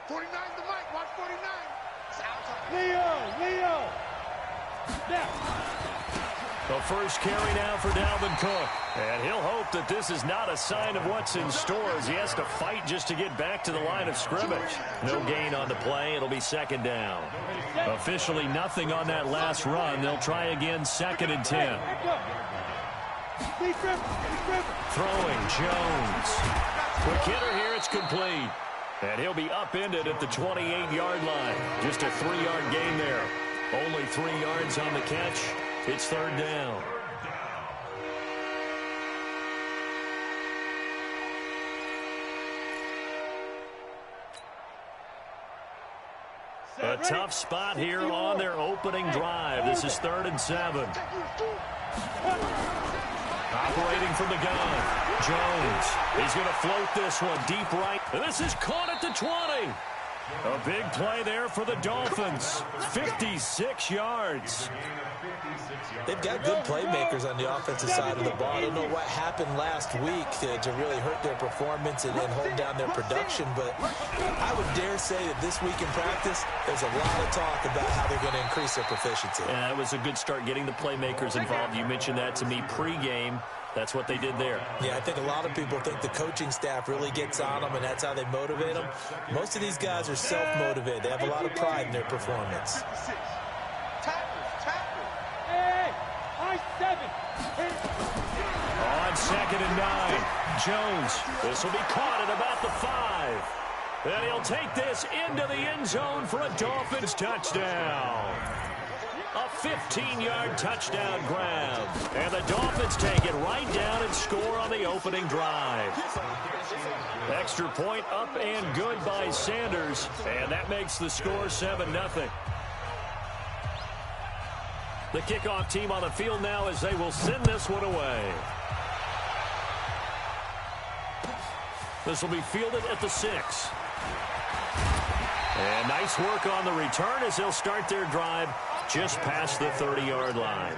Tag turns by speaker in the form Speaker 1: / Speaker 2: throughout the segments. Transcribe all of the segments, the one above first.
Speaker 1: 49 the mic. Watch 49.
Speaker 2: Leo. Snap.
Speaker 3: The first carry now for Dalvin Cook. And he'll hope that this is not a sign of what's in store as he has to fight just to get back to the line of scrimmage. No gain on the play. It'll be second down. Officially nothing on that last run. They'll try again, 2nd and 10. Throwing Jones. Quick hitter here. It's complete. And he'll be upended at the 28-yard line. Just a 3-yard gain there. Only 3 yards on the catch. It's 3rd down. A tough spot here on their opening drive. This is 3rd and 7. Operating from the gun. Jones. He's going to float this one deep right. And this is caught at the 20. A big play there for the Dolphins. 56 yards.
Speaker 4: They've got good playmakers on the offensive side of the ball. I don't know what happened last week to really hurt their performance and hold down their production, but I would dare say that this week in practice, there's a lot of talk about how they're going to increase their proficiency.
Speaker 3: And that was a good start getting the playmakers involved. You mentioned that to me pregame. That's what they did there.
Speaker 4: Yeah, I think a lot of people think the coaching staff really gets on them, and that's how they motivate them. Most of these guys are self-motivated. They have a lot of pride in their performance.
Speaker 3: On 2nd and 9, Jones. This will be caught at about the 5. And he'll take this into the end zone for a Dolphins touchdown. A 15-yard touchdown grab. And the Dolphins take it right down and score on the opening drive. Extra point up and good by Sanders. And that makes the score 7-0. The kickoff team on the field now as they will send this one away. This will be fielded at the 6. And nice work on the return as they'll start their drive just past the 30-yard line.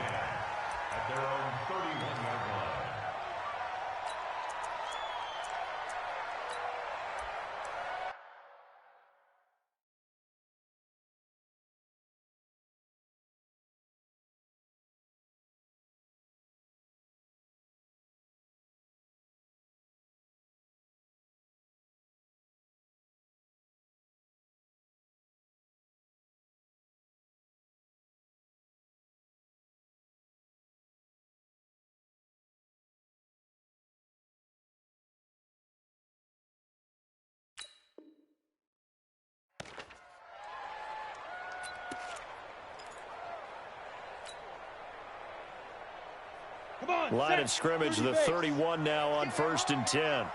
Speaker 3: Line of scrimmage, the 31 now on 1st and 10.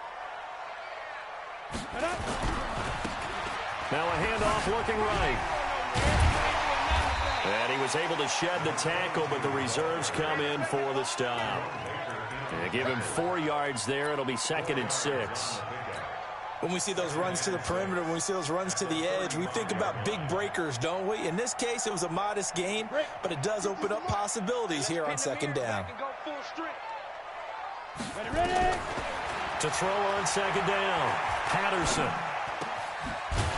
Speaker 3: Now a handoff looking right. And he was able to shed the tackle, but the reserves come in for the stop. And give him 4 yards there. It'll be 2nd and 6.
Speaker 4: When we see those runs to the perimeter, when we see those runs to the edge, we think about big breakers, don't we? In this case, it was a modest gain, but it does open up possibilities here on 2nd down.
Speaker 2: Ready.
Speaker 3: To throw on 2nd down, Patterson.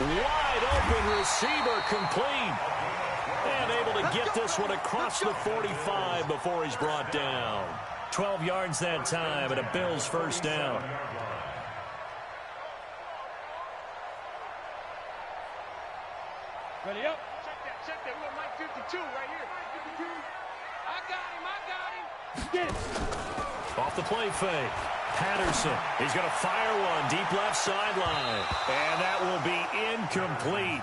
Speaker 3: Wide open receiver, complete. And able to get this one across the 45 before he's brought down. 12 yards that time and a Bills 1st down.
Speaker 2: Ready up.
Speaker 1: Check that. Little Mike 52 right here. I got him.
Speaker 2: Get it.
Speaker 3: Off the play fake. Patterson. He's going to fire one deep left sideline. And that will be incomplete.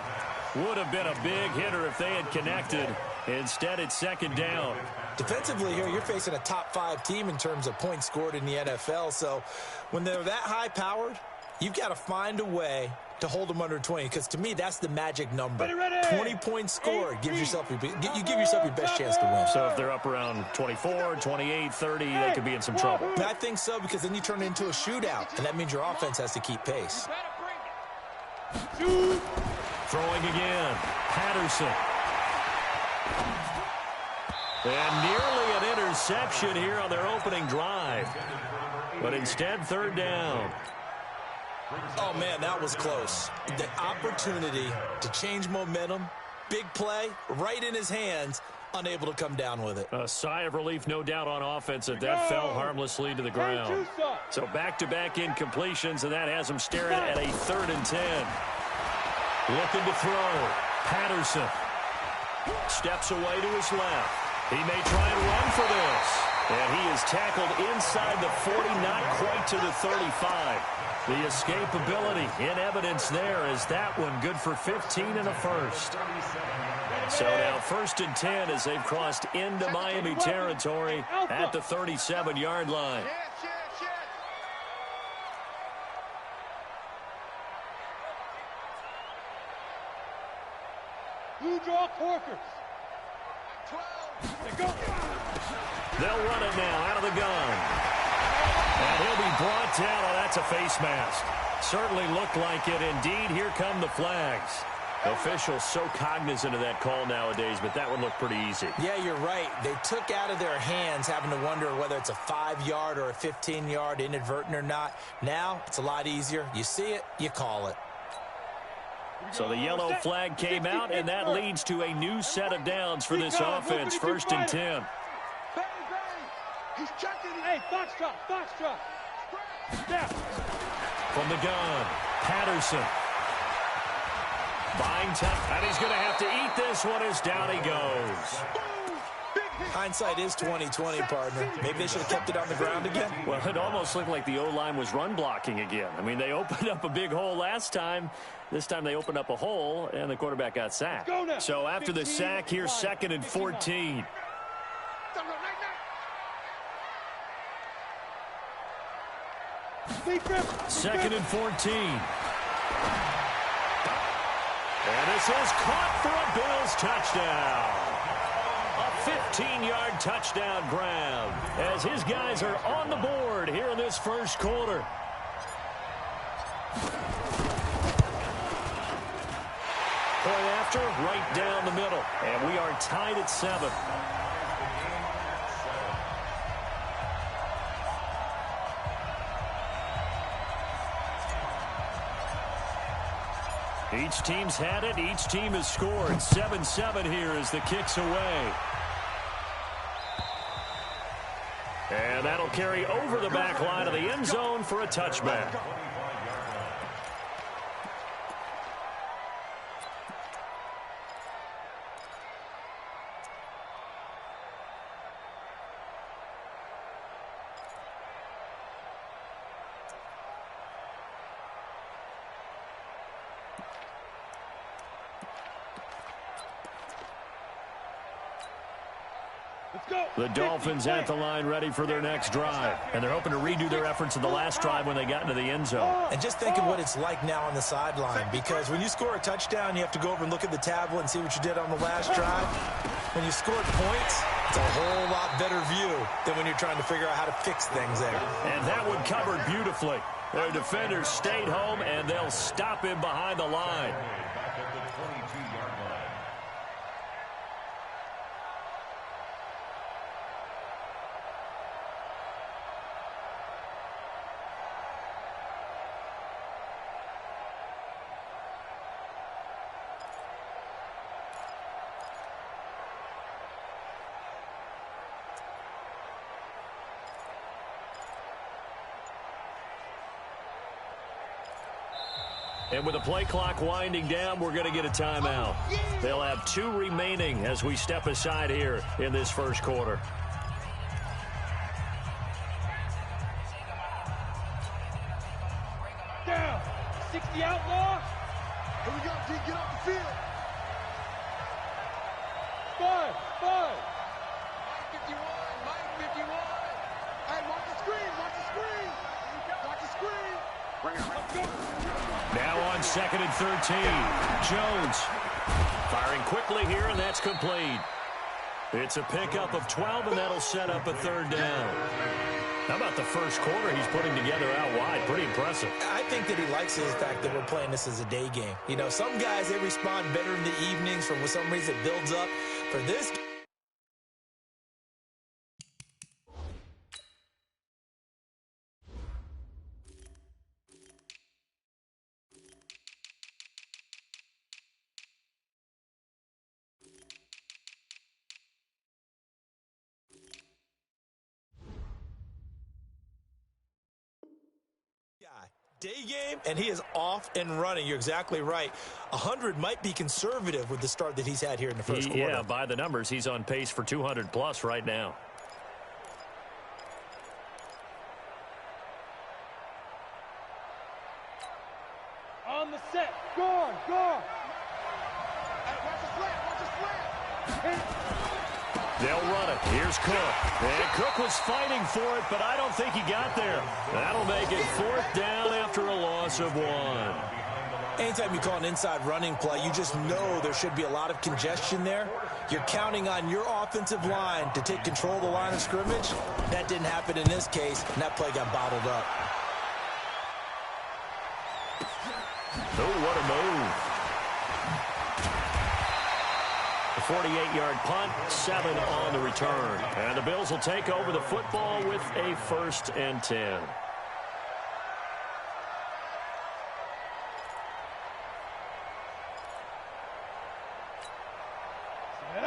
Speaker 3: Would have been a big hitter if they had connected. Instead, it's 2nd down.
Speaker 4: Defensively here, you're facing a top 5 team in terms of points scored in the NFL. So when they're that high-powered, you've got to find a way to hold them under 20, because to me, that's the magic number.
Speaker 2: Ready.
Speaker 4: 20 points scored gives yourself you give yourself your best chance to win.
Speaker 3: So if they're up around 24, 28, 30, they could be in some trouble.
Speaker 4: I think so, because then you turn it into a shootout, and that means your offense has to keep pace.
Speaker 3: Throwing again. Patterson. And nearly an interception here on their opening drive. But instead, 3rd down.
Speaker 4: Oh, man, that was close. The opportunity to change momentum, big play, right in his hands, unable to come down with it.
Speaker 3: A sigh of relief, no doubt, on offense that fell harmlessly to the ground. So back-to-back incompletions, and that has him staring at a 3rd and 10. Looking to throw. Patterson steps away to his left. He may try and run for this. And he is tackled inside the 40, not quite to the 35. The escapability in evidence there is that one good for 15 and a first. So now 1st and 10 as they've crossed into Miami territory at the 37-yard line.
Speaker 2: Blue draw Corkers.
Speaker 3: They'll run it now out of the gun. And he'll be brought down. Oh, that's a face mask. Certainly looked like it. Indeed, here come the flags. Officials so cognizant of that call nowadays, but that one looked pretty easy.
Speaker 4: Yeah, you're right. They took out of their hands having to wonder whether it's a 5-yard or a 15-yard, inadvertent or not. Now, it's a lot easier. You see it, you call it.
Speaker 3: So the yellow flag came out, and that leads to a new set of downs for this offense. 1st and 10.
Speaker 2: He's checking. Hey, foxtrot. Step.
Speaker 3: From the gun, Patterson. Buying time, and he's going to have to eat this one as down he goes.
Speaker 4: Hindsight is 20/20, partner. Maybe they should have kept it on the ground again.
Speaker 3: Well, it almost looked like the O-line was run blocking again. I mean, they opened up a big hole last time. This time they opened up a hole, and the quarterback got sacked. So after the sack, here's 2nd and 14. Second and 14. And this is caught for a Bills touchdown. A 15-yard touchdown grab as his guys are on the board here in this first quarter. Point after, right down the middle. And we are tied at 7. Each team's had it. Each team has scored. 7-7 here as the kick's away. And that'll carry over the back line of the end zone for a touchback. The Dolphins at the line ready for their next drive. And they're hoping to redo their efforts in the last drive when they got into the end zone.
Speaker 4: And just think of what it's like now on the sideline, because when you score a touchdown, you have to go over and look at the tablet and see what you did on the last drive. When you scored points, it's a whole lot better view than when you're trying to figure out how to fix things there.
Speaker 3: And that one covered beautifully. Their defenders stayed home, and they'll stop him behind the line. And with the play clock winding down, we're going to get a timeout. They'll have 2 remaining as we step aside here in this first quarter.
Speaker 2: Down. 60 outlaw.
Speaker 1: Here we go, D. Get off the field.
Speaker 2: 5.
Speaker 1: Mike 51. Hey, watch the screen. Watch the screen. Bring it. Let's go.
Speaker 3: Now on 2nd and 13. Jones firing quickly here, and that's complete. It's a pickup of 12, and that'll set up a 3rd down. How about the first quarter he's putting together out wide? Pretty impressive.
Speaker 4: I think that he likes the fact that we're playing this as a day game. You know, some guys, they respond better in the evenings. For some reason, it builds up. For this day game, and he is off and running. You're exactly right. 100 might be conservative with the start that he's had here in the first quarter.
Speaker 3: Yeah, by the numbers, he's on pace for 200+ right now.
Speaker 2: On the set. Guard, guard.
Speaker 1: Watch the slant.
Speaker 3: They'll run it. Here's Cook. And Cook was fighting for it, but I don't think he got there. That'll make it 4th down after a loss of 1.
Speaker 4: Anytime you call an inside running play, you just know there should be a lot of congestion there. You're counting on your offensive line to take control of the line of scrimmage. That didn't happen in this case, and that play got bottled up.
Speaker 3: Oh, what a move. A 48-yard punt, 7 on the return. And the Bills will take over the football with a 1st and 10.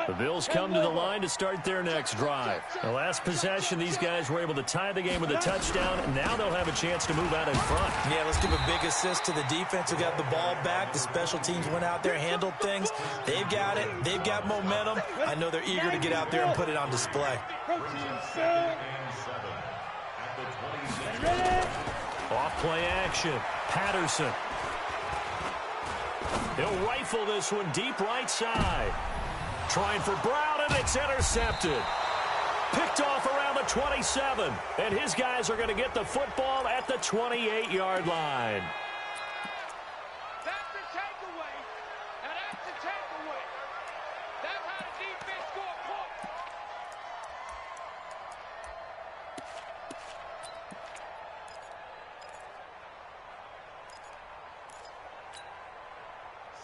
Speaker 3: The Bills come to the line to start their next drive. The last possession, these guys were able to tie the game with a touchdown, and now they'll have a chance to move out in front.
Speaker 4: Yeah, let's give a big assist to the defense who got the ball back. The special teams went out there, handled things. They've got it. They've got momentum. I know they're eager to get out there and put it on display.
Speaker 3: Off play action. Patterson. He'll rifle this one deep right side. Trying for Brown, and it's intercepted. Picked off around the 27, and his guys are going to get the football at the 28-yard line.
Speaker 1: That's the takeaway. And that's the takeaway. That's how the defense scored points.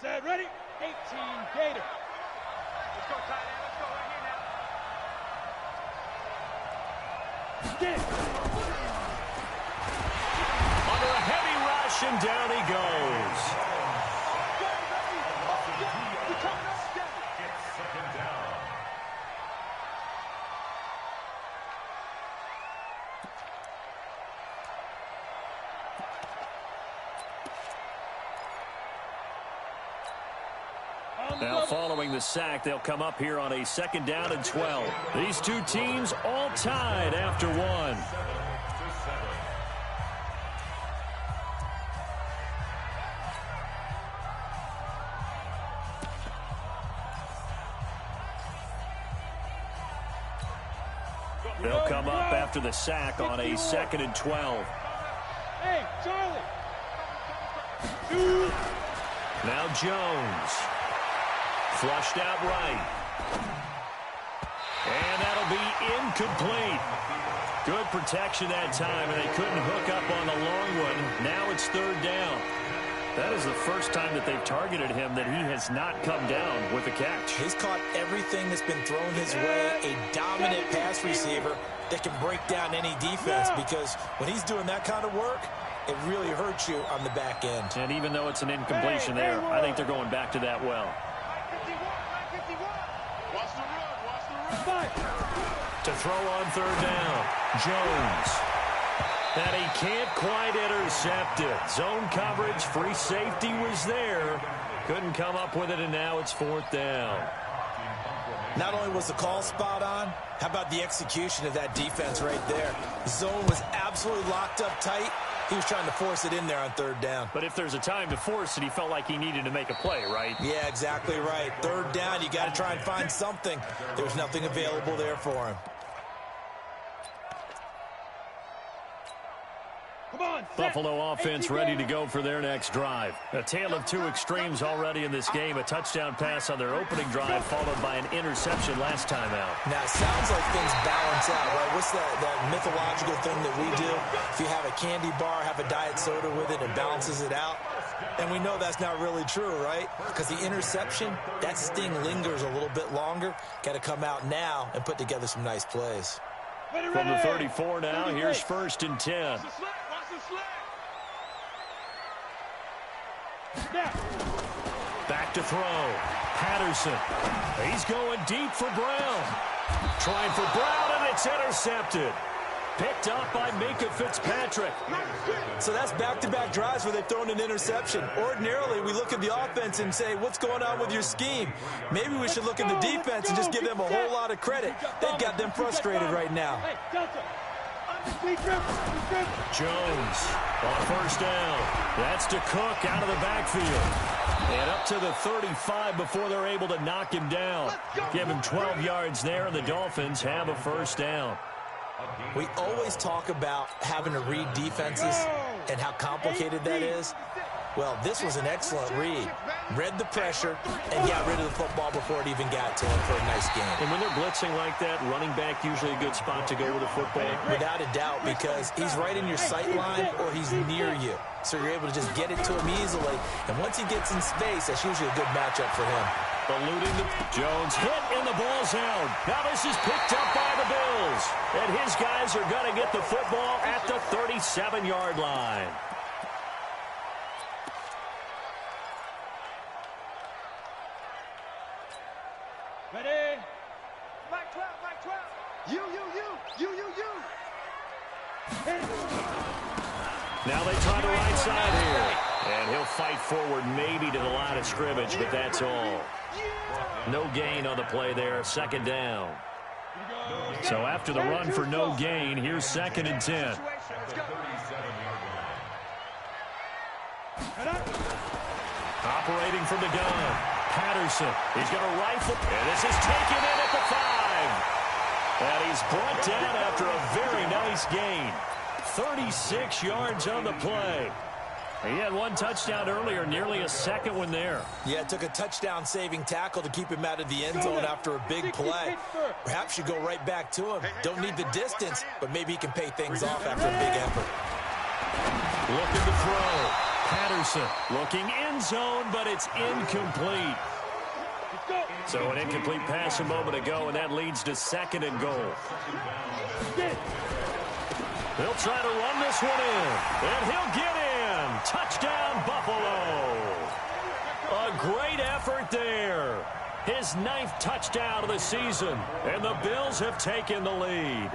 Speaker 2: Set, ready. 18, Gator.
Speaker 1: Let's go, tight end. Let's go right here now.
Speaker 2: Get it.
Speaker 3: Under a heavy rush, and down he goes. Now following the sack, they'll come up here on a 2nd down and 12. These two teams all tied after 1. They'll come up after the sack on a 2nd and 12.
Speaker 2: Hey, Charlie.
Speaker 3: Now Jones. Flushed out right. And that'll be incomplete. Good protection that time, and they couldn't hook up on the long one. Now it's 3rd down. That is the first time that they've targeted him that he has not come down with a catch.
Speaker 4: He's caught everything that's been thrown his way. A dominant pass receiver that can break down any defense, because when he's doing that kind of work, it really hurts you on the back end.
Speaker 3: And even though it's an incompletion there, I think they're going back to that well.
Speaker 1: Watch the run.
Speaker 3: To throw on 3rd down, Jones. And he can't quite intercept it. Zone coverage, free safety was there. Couldn't come up with it, and now it's 4th down.
Speaker 4: Not only was the call spot on, how about the execution of that defense right there? The zone was absolutely locked up tight. He was trying to force it in there on 3rd down.
Speaker 3: But if there's a time to force it, he felt like he needed to make a play, right?
Speaker 4: Yeah, exactly right. 3rd down, you got to try and find something. There's nothing available there for him.
Speaker 3: Buffalo offense ready to go for their next drive. A tale of 2 extremes already in this game. A touchdown pass on their opening drive, followed by an interception last time out.
Speaker 4: Now, it sounds like things balance out, right? What's that mythological thing that we do? If you have a candy bar, have a diet soda with it, it balances it out. And we know that's not really true, right? Because the interception, that sting lingers a little bit longer. Got to come out now and put together some nice plays.
Speaker 3: From the 34 now, here's 1st and 10. Back to throw. Patterson. He's going deep for Brown. Trying for Brown, and it's intercepted. Picked up by Minkah Fitzpatrick.
Speaker 4: So that's back-to-back drives where they've thrown an interception. Ordinarily, we look at the offense and say, what's going on with your scheme? Maybe we should look at the defense and just give them a whole lot of credit. They've got them frustrated right now.
Speaker 3: Jones on first down. That's to Cook out of the backfield. And up to the 35 before they're able to knock him down. Give him 12 yards there, and the Dolphins have a first down.
Speaker 4: We always talk about having to read defenses and how complicated that is. Well, this was an excellent read. Read the pressure and got rid of the football before it even got to him for a nice game.
Speaker 3: And when they're blitzing like that, running back usually a good spot to go with the football.
Speaker 4: Without a doubt, because he's right in your sight line or he's near you. So you're able to just get it to him easily. And once he gets in space, that's usually a good matchup for him.
Speaker 3: Eluding the Jones hit and the ball's out. Now this is picked up by the Bills. And his guys are going to get the football at the 37-yard line.
Speaker 2: Ready?
Speaker 1: Mike 12, Mike 12. You.
Speaker 3: Now they try the right side here. And he'll fight forward maybe to the line of scrimmage, but that's all. No gain on the play there, second down. So after the run for no gain, here's 2nd and 10. Operating from the gun, Patterson. He's going to rifle, and this is taken in at the 5. And he's brought down after a very nice gain. 36 yards on the play. He had one touchdown earlier, nearly a second one there.
Speaker 4: Yeah, it took a touchdown-saving tackle to keep him out of the end zone after a big play. Perhaps you go right back to him. Don't need the distance, but maybe he can pay things off after a big effort.
Speaker 3: Looking to throw. Patterson looking end zone, but it's incomplete. So an incomplete pass a moment ago, and that leads to 2nd and goal. They'll try to run this one in, and he'll get in. Touchdown, Buffalo. A great effort there. His 9th touchdown of the season, and the Bills have taken the lead.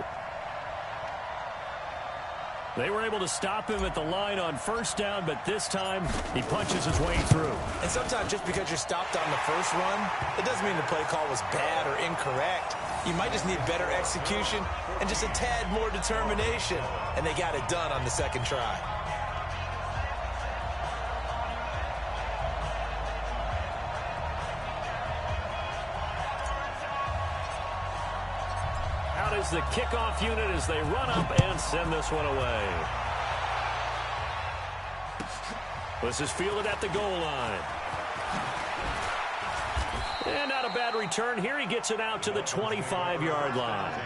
Speaker 3: They were able to stop him at the line on first down, but this time he punches his way through.
Speaker 4: And sometimes just because you're stopped on the first run, it doesn't mean the play call was bad or incorrect. You might just need better execution and just a tad more determination. And they got it done on the 2nd try.
Speaker 3: Out is the kickoff unit as they run up and send this one away. This is fielded at the goal line. And not a bad return here. He gets it out to the 25-yard line.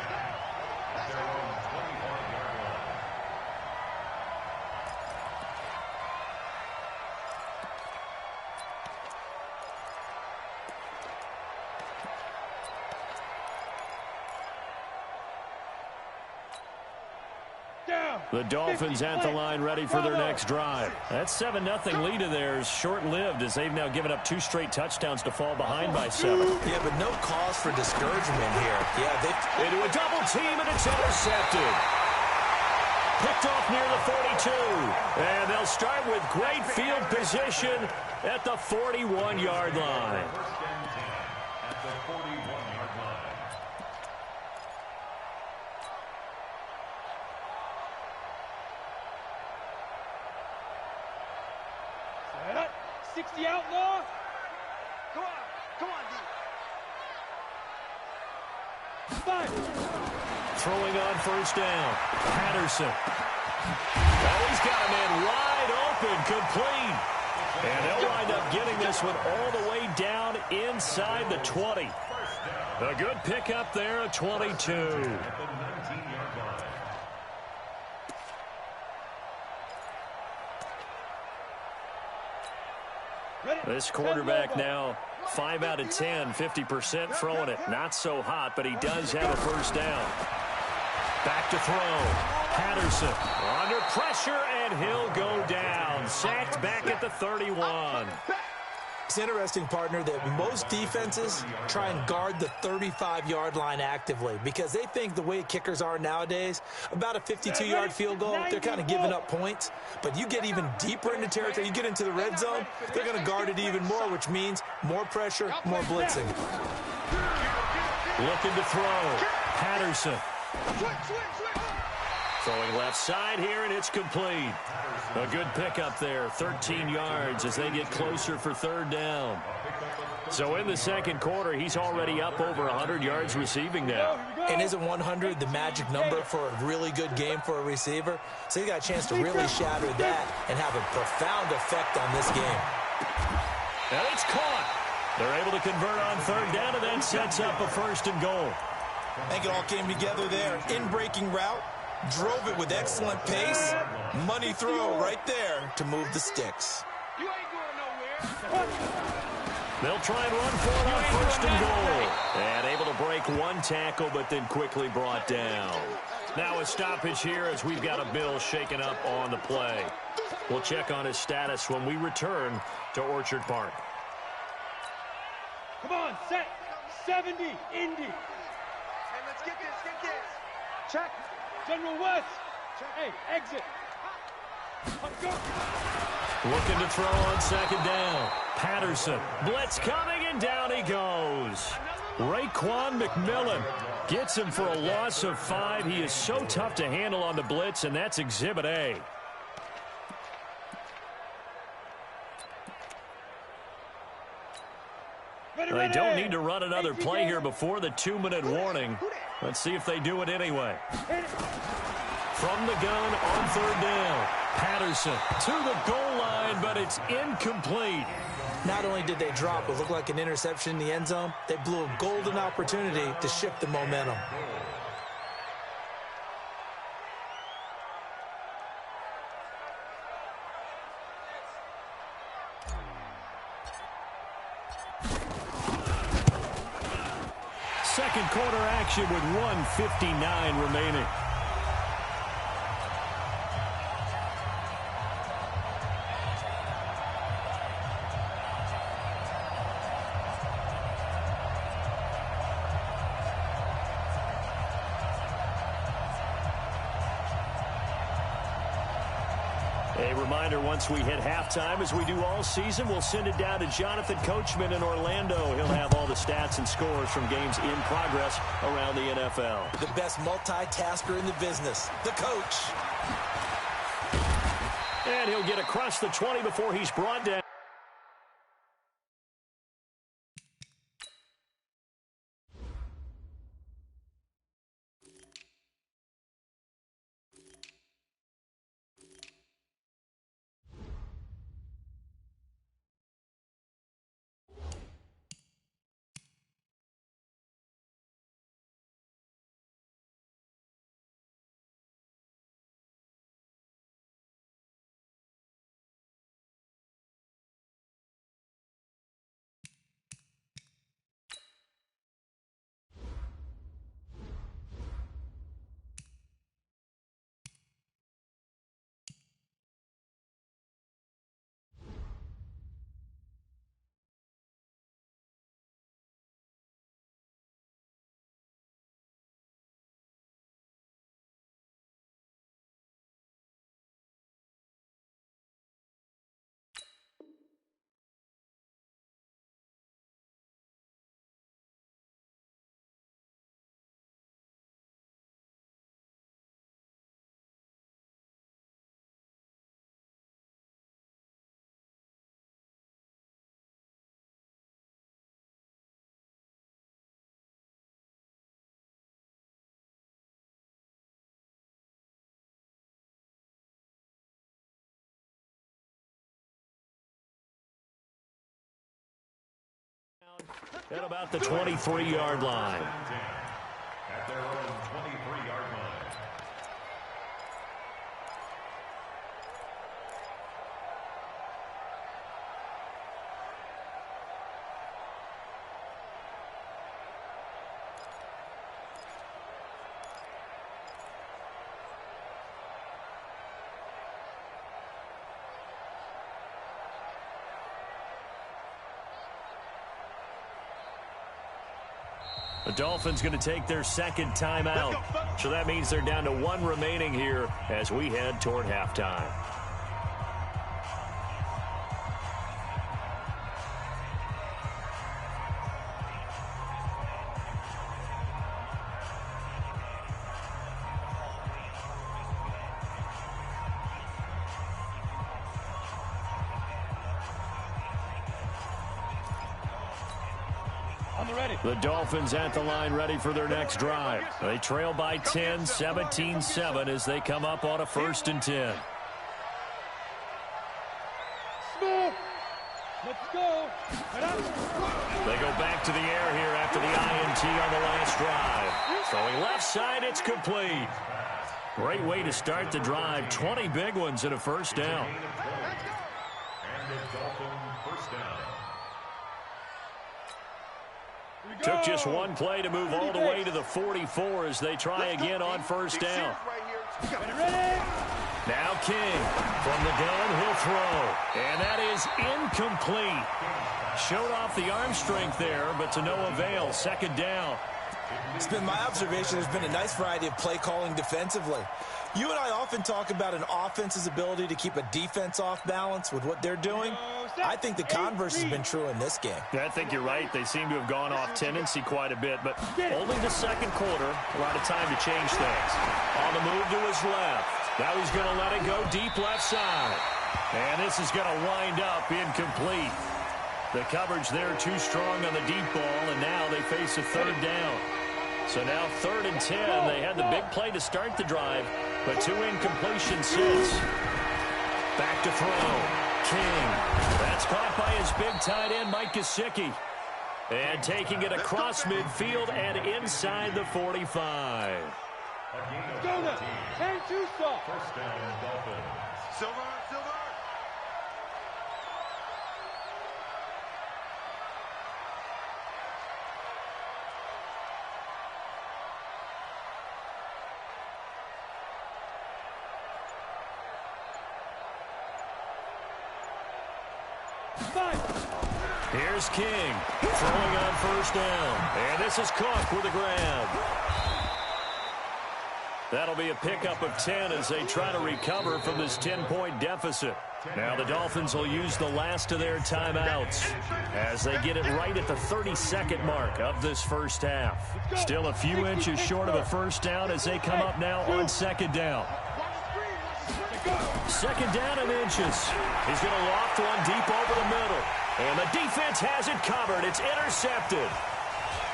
Speaker 3: The Dolphins at the line ready for their next drive. That 7-0 lead of theirs short-lived as they've now given up 2 straight touchdowns to fall behind by 7.
Speaker 4: Yeah, but no cause for discouragement here. Yeah, they
Speaker 3: into a double team, and it's intercepted. Picked off near the 42. And they'll start with great field position at the 41-yard line.
Speaker 2: Set up. 60 outlaw.
Speaker 1: Come on, D.
Speaker 2: 5.
Speaker 3: Throwing on first down. Patterson. Oh, he's got a man wide open, complete. And they'll wind up getting this one all the way down inside the 20. A good pickup there at 22. This quarterback now 5 out of 10, 50% throwing it. Not so hot, but he does have a first down. Back to throw. Patterson under pressure, and he'll go down. Sacked back at the 31.
Speaker 4: It's interesting, partner, that most defenses try and guard the 35-yard line actively because they think the way kickers are nowadays, about a 52-yard field goal, they're kind of giving up points. But you get even deeper into territory, you get into the red zone, they're going to guard it even more, which means more pressure, more blitzing.
Speaker 3: Looking to throw. Patterson. Throwing left side here, and it's complete. A good pickup there, 13 yards as they get closer for third down. So in the second quarter, he's already up over 100 yards receiving now.
Speaker 4: And isn't 100 the magic number for a really good game for a receiver? So he got a chance to really shatter that and have a profound effect on this game.
Speaker 3: And it's caught. They're able to convert on third down, and that sets up a 1st and goal.
Speaker 4: I think it all came together there. In-breaking route, drove it with excellent pace. Money throw right there to move the sticks.
Speaker 1: You ain't going nowhere.
Speaker 3: They'll try and run for it on 1st and goal. And able to break one tackle, but then quickly brought down. Now a stoppage here as we've got a Bill shaken up on the play. We'll check on his status when we return to Orchard Park.
Speaker 2: Come on, set. 70, Indy.
Speaker 1: Hey, let's get this,
Speaker 2: Check. General West. Hey, exit. Let's go.
Speaker 3: Looking to throw on 2nd down. Patterson. Blitz coming, and down he goes. Raekwon McMillan gets him for a loss of 5. He is so tough to handle on the blitz, and that's Exhibit A. They don't need to run another play here before the 2-minute warning. Let's see if they do it anyway. From the gun on 3rd down. Patterson to the goal line, but it's incomplete.
Speaker 4: Not only did they drop what looked like an interception in the end zone, they blew a golden opportunity to shift the momentum.
Speaker 3: Second quarter action with 1:59 remaining. A reminder, once we hit halftime, as we do all season, we'll send it down to Jonathan Coachman in Orlando. He'll have all the stats and scores from games in progress around the NFL.
Speaker 4: The best multitasker in the business, the coach.
Speaker 3: And he'll get across the 20 before he's brought down. At about the 23-yard line.
Speaker 5: At their own 23-yard line.
Speaker 3: The Dolphins going to take their second timeout. So that means they're down to 1 remaining here as we head toward halftime. The Dolphins at the line ready for their next drive. They trail by 10, 17-7 as they come up on a 1st and 10.
Speaker 2: Smith, let's go.
Speaker 3: They go back to the air here after the INT on the last drive. Throwing left side, it's complete. Great way to start the drive. 20 big ones and a 1st down.
Speaker 5: And the Dolphin 1st down.
Speaker 3: Took just 1 play to move all the way to the 44 as they try again on 1st down. Now King from the gun, he'll throw. And that is incomplete. Showed off the arm strength there, but to no avail. 2nd down.
Speaker 4: It's been my observation there's been a nice variety of play calling defensively. You and I often talk about an offense's ability to keep a defense off balance with what they're doing. I think the converse has been true in this game.
Speaker 3: Yeah, I think you're right. They seem to have gone off tendency quite a bit, but only the 2nd quarter, a lot of time to change things. On the move to his left. Now he's going to let it go deep left side. And this is going to wind up incomplete. The coverage there too strong on the deep ball, and now they face a 3rd down. So now 3rd and 10. They had the big play to start the drive, but 2 incompletions since. Back to throw. King. That's caught by his big tight end, Mike Gesicki. And taking it across midfield and inside the 45.
Speaker 2: Go now. Hang too soft.
Speaker 5: 1st down, Dolphins.
Speaker 1: Silver, silver.
Speaker 3: Here's King throwing on 1st down. And this is Cook with a grab. That'll be a pickup of 10 as they try to recover from this 10-point deficit. Now the Dolphins will use the last of their timeouts as they get it right at the 32nd mark of this 1st half. Still a few inches short of a 1st down as they come up now on 2nd down. 2nd down in inches. He's going to loft one deep over the middle. And the defense has it covered. It's intercepted.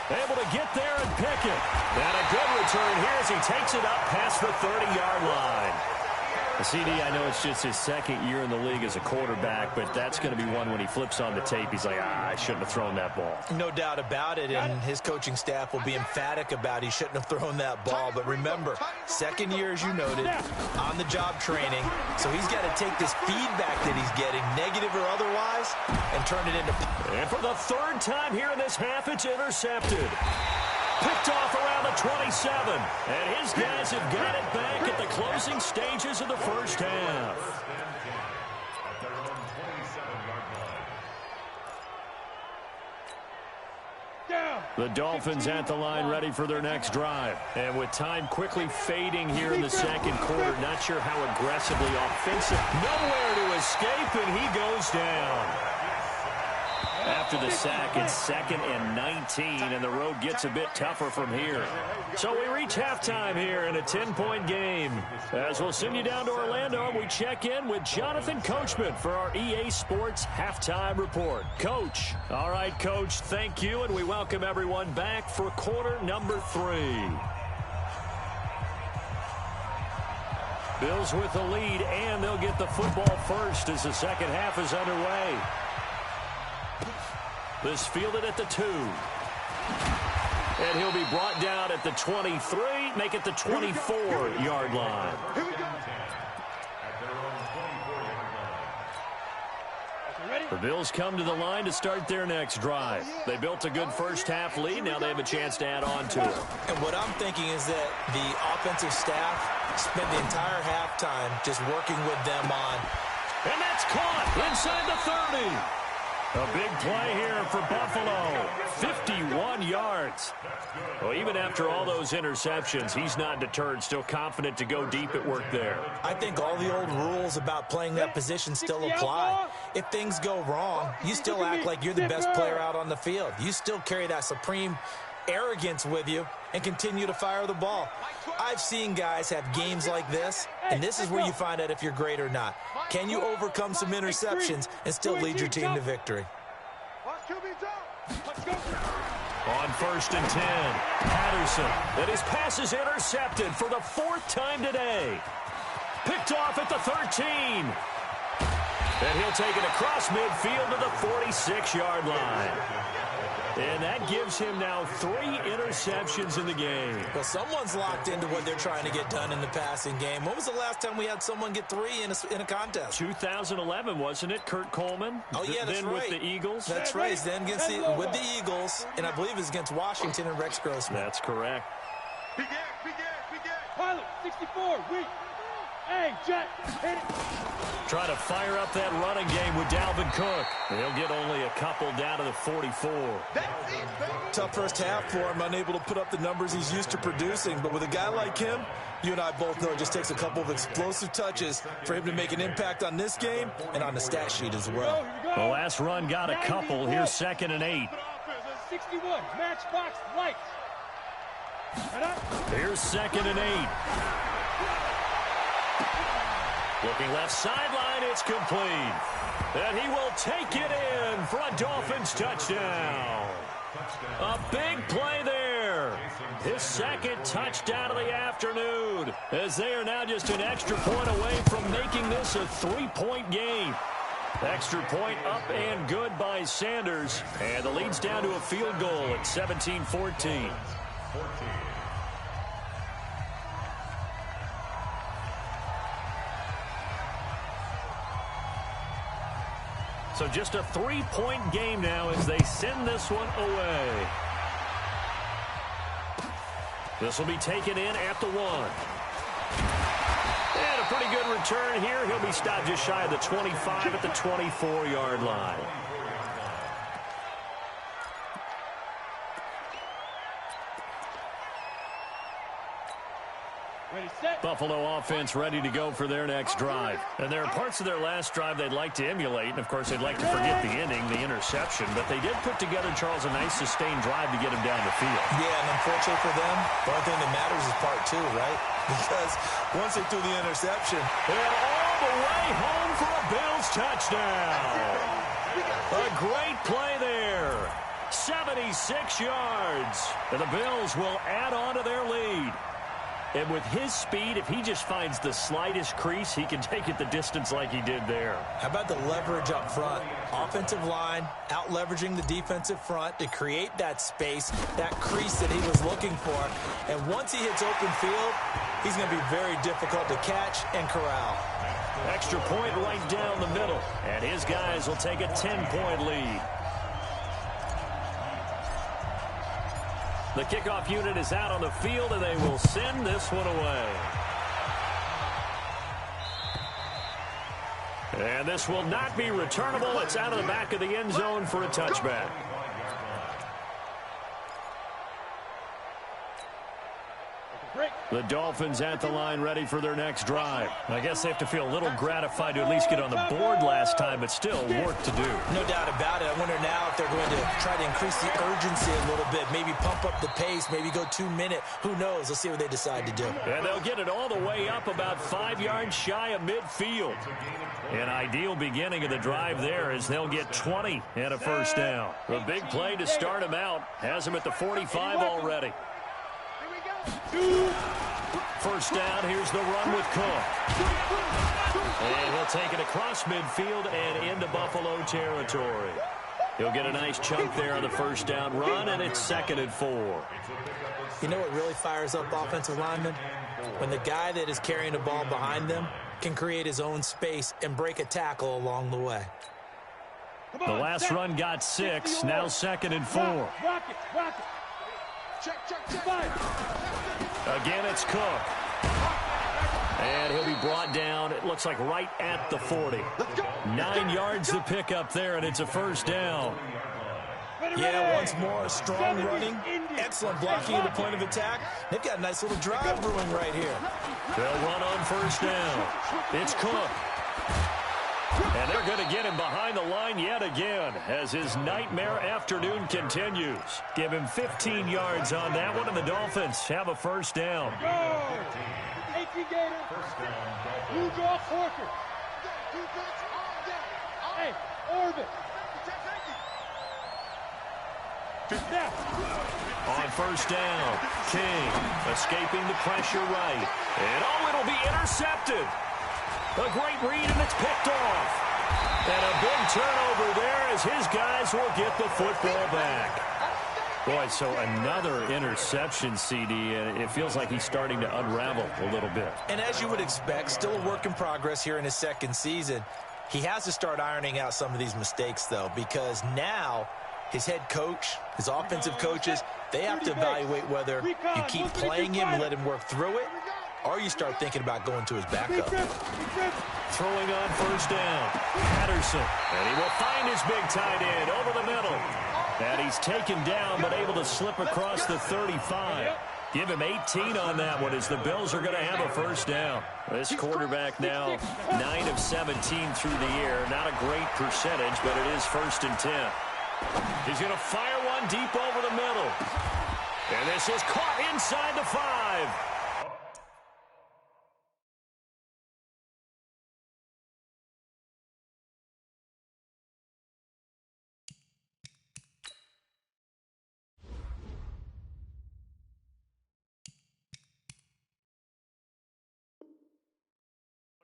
Speaker 3: Able to get there and pick it. And a good return here as he takes it up past the 30-yard line. CD, I know it's just his 2nd year in the league as a quarterback, but that's going to be one when he flips on the tape. He's like, I shouldn't have thrown that ball.
Speaker 4: No doubt about it, and his coaching staff will be emphatic about he shouldn't have thrown that ball. But remember, 2nd year, as you noted, on-the-job training. So he's got to take this feedback that he's getting, negative or otherwise, and turn it into...
Speaker 3: And for the 3rd time here in this half, it's intercepted. Picked off around the 27. And his guys have got it back at the closing stages of the 1st half.
Speaker 5: At their own 27-yard line.
Speaker 3: The Dolphins at the line ready for their next drive. And with time quickly fading here in the 2nd quarter, not sure how aggressively offensive. Nowhere to escape, and he goes down. After the sack, it's 2nd and 19, and the road gets a bit tougher from here. So we reach halftime here in a 10-point game. As we'll send you down to Orlando, we check in with Jonathan Coachman for our EA Sports Halftime Report. Coach. All right, Coach, thank you, and we welcome everyone back for quarter number 3. Bills with the lead, and they'll get the football first as the 2nd half is underway. This fielded at the 2. And he'll be brought down at the 23, make it the 24-yard line. The Bills come to the line to start their next drive. They built a good 1st half lead. Now they have a chance to add on to it.
Speaker 4: And what I'm thinking is that the offensive staff spent the entire halftime just working with them on.
Speaker 3: And that's caught inside the 30. A big play here for Buffalo. 51 yards. yards. Well, even after all those interceptions, he's not deterred, still confident to go deep at work there.
Speaker 4: I think all the old rules about playing that position still apply. If things go wrong, you still act like you're the best player out on the field. You still carry that supreme arrogance with you and continue to fire the ball. I've seen guys have games like this, and this is where you find out if you're great or not. Can you overcome some interceptions and still lead your team to victory?
Speaker 3: On 1st and 10, Patterson, and his pass is intercepted for the 4th time today. Picked off at the 13. And he'll take it across midfield to the 46-yard line. And that gives him now 3 interceptions in the game.
Speaker 4: Well, someone's locked into what they're trying to get done in the passing game. When was the last time we had someone get 3 in a contest?
Speaker 3: 2011, wasn't it? Kurt Coleman?
Speaker 4: Oh, yeah, that's
Speaker 3: then
Speaker 4: right.
Speaker 3: with the Eagles?
Speaker 4: That's right. Then with the Eagles, and I believe it's against Washington and Rex Grossman.
Speaker 3: That's correct.
Speaker 2: Pilot, 64, weak. Hey, Jet, hit it.
Speaker 3: Try to fire up that running game with Dalvin Cook. He'll get only a couple down to the 44.
Speaker 4: Tough first half for him, unable to put up the numbers he's used to producing. But with a guy like him, you and I both know it just takes a couple of explosive touches for him to make an impact on this game and on the stat sheet as well.
Speaker 3: The last run got a couple. Here's 2nd and 8.
Speaker 2: 61, matchbox light.
Speaker 3: Here's 2nd and 8. Looking left sideline, it's complete. And he will take it in for a Dolphins touchdown. A big play there. His 2nd touchdown of the afternoon, as they are now just an extra point away from making this a 3-point game. Extra point up and good by Sanders. And the lead's down to a field goal at 17-14. So just a 3-point game now as they send this one away. This will be taken in at the 1. And a pretty good return here. He'll be stopped just shy of the 25 at the 24-yard line. Buffalo offense ready to go for their next drive. And there are parts of their last drive they'd like to emulate. And, of course, they'd like to forget the inning, the interception. But they did put together, Charles, a nice sustained drive to get him down the field.
Speaker 4: Yeah, and unfortunately for them, the only thing that matters is part 2, right? Because once they threw the interception.
Speaker 3: And all the way home for a Bills touchdown. A great play there. 76 yards. And the Bills will add on to their lead. And with his speed, if he just finds the slightest crease, he can take it the distance like he did there.
Speaker 4: How about the leverage up front? Offensive line out-leveraging the defensive front to create that space, that crease that he was looking for. And once he hits open field, he's going to be very difficult to catch and corral.
Speaker 3: Extra point right down the middle. And his guys will take a 10-point lead. The kickoff unit is out on the field, and they will send this one away. And this will not be returnable. It's out of the back of the end zone for a touchback. The Dolphins at the line ready for their next drive. I guess they have to feel a little gratified to at least get on the board last time, but still work to do.
Speaker 4: No doubt about it. I wonder now if they're going to try to increase the urgency a little bit, maybe pump up the pace, maybe go 2-minute. Who knows? Let's see what they decide to do.
Speaker 3: And they'll get it all the way up about 5 yards shy of midfield. An ideal beginning of the drive there as they'll get 20 and a first down. A big play to start him out. Has him at the 45 already. First down, here's the run with Cook. And he'll take it across midfield and into Buffalo territory. He'll get a nice chunk there on the first down run, and it's 2nd and 4.
Speaker 4: You know what really fires up offensive linemen? When the guy that is carrying the ball behind them can create his own space and break a tackle along the way.
Speaker 3: The last run got 6, now 2nd and 4.
Speaker 2: Rock it.
Speaker 3: Again, it's Cook. And he'll be brought down, it looks like right at the 40. 9 yards to pick up there, and it's a first down.
Speaker 4: Yeah, once more, strong running, excellent blocking at the point of attack. They've got a nice little drive brewing right here.
Speaker 3: They'll run on first down. It's Cook. And they're going to get him behind the line yet again as his nightmare afternoon continues. Give him 15 yards on that one, and the Dolphins have a first down.
Speaker 2: Go! 18 Gator. Blue draw Corker. Hey, Orbit.
Speaker 3: On first down, King escaping the pressure right. And it'll be intercepted. A great read, and it's picked off. And a big turnover there as his guys will get the football back. Boy, so another interception, CD, and it feels like he's starting to unravel a little bit.
Speaker 4: And as you would expect, still a work in progress here in his second season. He has to start ironing out some of these mistakes, though, because now his head coach, his offensive coaches, they have to evaluate whether you keep playing him and let him work through it, or you start thinking about going to his backup.
Speaker 3: Throwing on first down, Patterson, and he will find his big tight end over the middle. And he's taken down, but able to slip across the 35. Give him 18 on that one as the Bills are going to have a first down. This quarterback now 9 of 17 through the air. Not a great percentage, but it is 1st and 10. He's going to fire one deep over the middle. And this is caught inside the 5.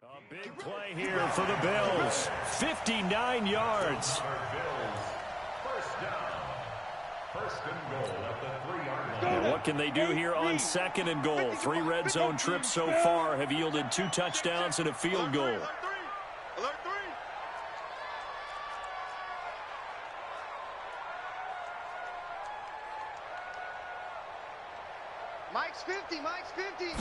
Speaker 3: A big play here for the Bills. 59 yards.
Speaker 5: First and goal at the 3-yard line.
Speaker 3: And what can they do here on 2nd and goal? 3 red zone trips so far have yielded 2 touchdowns and a field goal.
Speaker 1: Alert 3. Mike's 50. Mike's 50.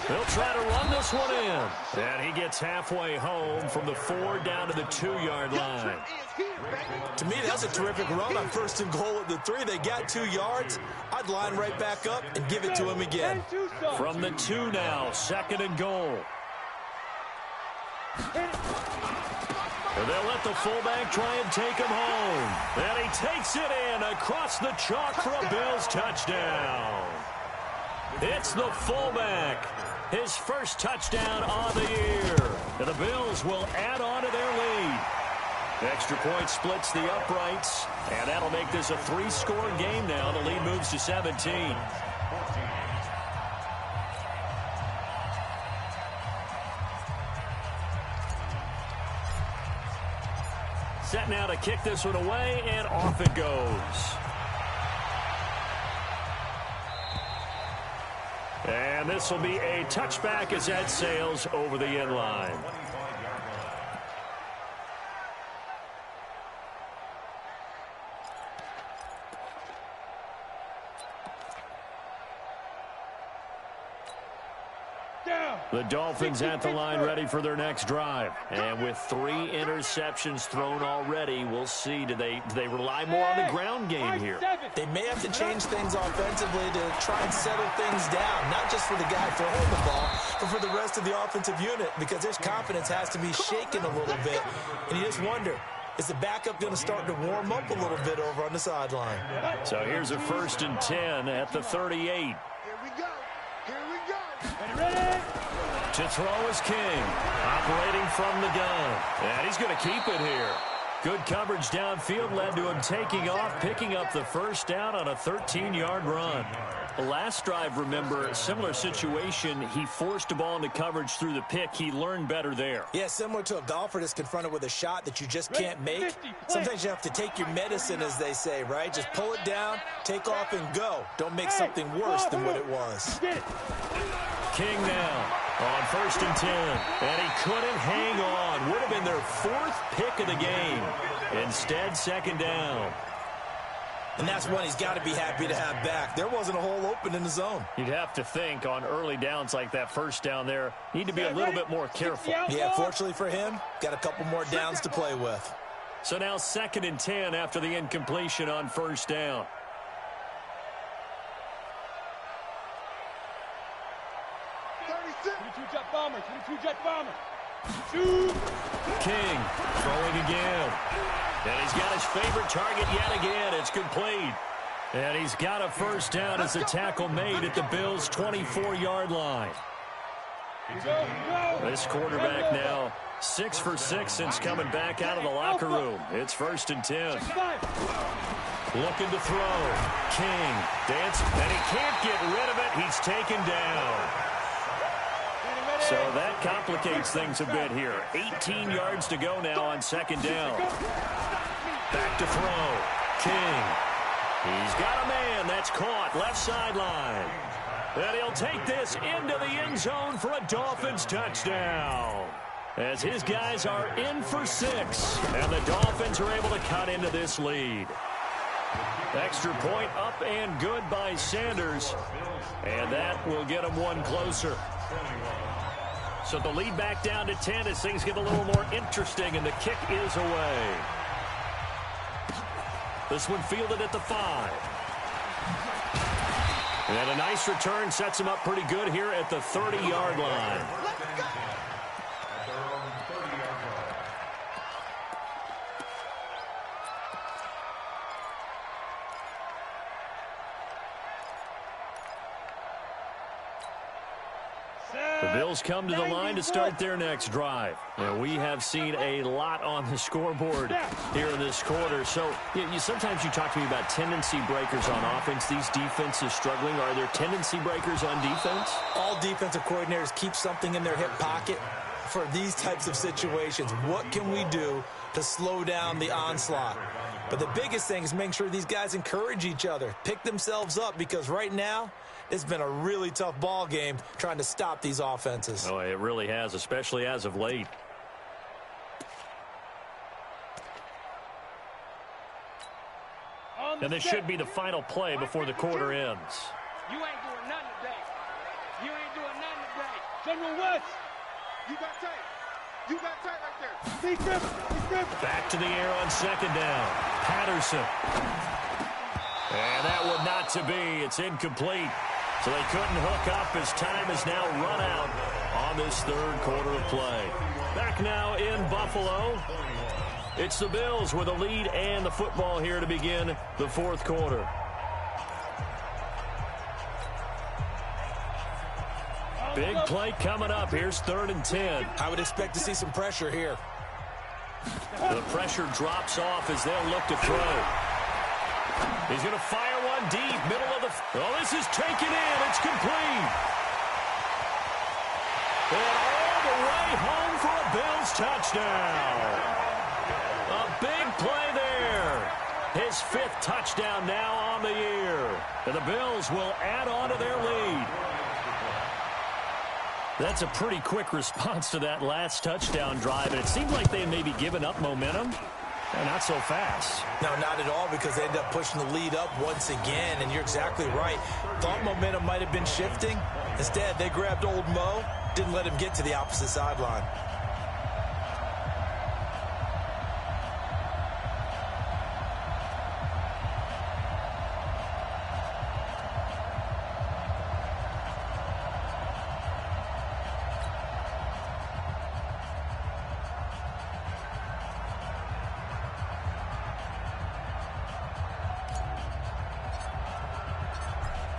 Speaker 3: They'll try to run this one in. And he gets halfway home from the 4 down to the 2-yard line.
Speaker 4: To me, that's a terrific run on 1st and goal at the 3. They got 2 yards. I'd line right back up and give it to him again.
Speaker 3: From the 2 now, 2nd and goal. And they'll let the fullback try and take him home. And he takes it in across the chalk for a Bills touchdown. It's the fullback. His first touchdown on the year. And the Bills will add on to their lead. Extra point splits the uprights. And that'll make this a 3-score game now. The lead moves to 17. Set now to kick this one away, and off it goes. And this will be a touchback as that sails over the end line. The Dolphins at the line ready for their next drive. And with 3 interceptions thrown already, we'll see. Do they rely more on the ground game here?
Speaker 4: They may have to change things offensively to try and settle things down, not just for the guy throwing the ball, but for the rest of the offensive unit, because his confidence has to be shaken a little bit. And you just wonder, is the backup going to start to warm up a little bit over on the sideline?
Speaker 3: So here's a 1st and 10 at the 38.
Speaker 1: Here we go. Here we go.
Speaker 2: Ready?
Speaker 3: To throw is King, operating from the gun. And he's going to keep it here. Good coverage downfield led to him taking off, picking up the first down on a 13-yard run. The last drive, remember, a similar situation. He forced the ball into coverage through the pick. He learned better there.
Speaker 4: Yeah, similar to a golfer that's confronted with a shot that you just can't make. Sometimes you have to take your medicine, as they say, right? Just pull it down, take off, and go. Don't make something worse than what it was.
Speaker 3: King now on 1st and 10. And he couldn't hang on. Would have been their 4th pick of the game. Instead, 2nd down.
Speaker 4: And that's one he's got to be happy to have back. There wasn't a hole open in the zone.
Speaker 3: You'd have to think on early downs like that first down there, need to be a little bit more careful.
Speaker 4: Yeah, fortunately for him, got a couple more downs to play with.
Speaker 3: So now 2nd and 10 after the incompletion on first down.
Speaker 2: Jet bomber, 22 jet bomber. Shoot!
Speaker 3: King throwing again. And he's got his favorite target yet again. It's complete. And he's got a first down as the tackle made at the Bills' 24-yard line. This quarterback now 6 for 6 since coming back out of the locker room. It's 1st and 10. Looking to throw. King dancing, and he can't get rid of it. He's taken down. So that complicates things a bit here. 18 yards to go now on 2nd down. Back to throw. King. He's got a man that's caught left sideline. And he'll take this into the end zone for a Dolphins touchdown. As his guys are in for 6. And the Dolphins are able to cut into this lead. Extra point up and good by Sanders. And that will get him one closer. So the lead back down to 10 as things get a little more interesting, and the kick is away. This one fielded at the 5. And a nice return sets him up pretty good here at the 30-yard line. The Bills come to the line to start their next drive. And we have seen a lot on the scoreboard here in this quarter. So sometimes you talk to me about tendency breakers on offense. These defenses struggling. Are there tendency breakers on defense?
Speaker 4: All defensive coordinators keep something in their hip pocket for these types of situations. What can we do to slow down the onslaught? But the biggest thing is making sure these guys encourage each other, pick themselves up, because right now it's been a really tough ball game trying to stop these offenses.
Speaker 3: Oh, it really has, especially as of late. And this should be the final play before the quarter ends.
Speaker 1: You ain't doing nothing today. You ain't doing nothing today.
Speaker 2: General West.
Speaker 1: You got tight. You got tight right there.
Speaker 2: Defense.
Speaker 3: Back to the air on 2nd down. Patterson. And that one not to be. It's incomplete. So they couldn't hook up as time has now run out on this 3rd quarter of play. Back now in Buffalo. It's the Bills with a lead and the football here to begin the 4th quarter. Big play coming up. Here's 3rd and 10.
Speaker 4: I would expect to see some pressure here.
Speaker 3: The pressure drops off as they'll look to throw. He's going to fire one deep, middle of the... Oh, this is taken in. It's complete. And all the way home for a Bills touchdown. A big play there. His 5th touchdown now on the year. And the Bills will add on to their lead. That's a pretty quick response to that last touchdown drive, and it seemed like they may be giving up momentum. Not so fast.
Speaker 4: No, not at all, because they end up pushing the lead up once again, and you're exactly right. Thought momentum might have been shifting. Instead, they grabbed old Mo, didn't let him get to the opposite sideline.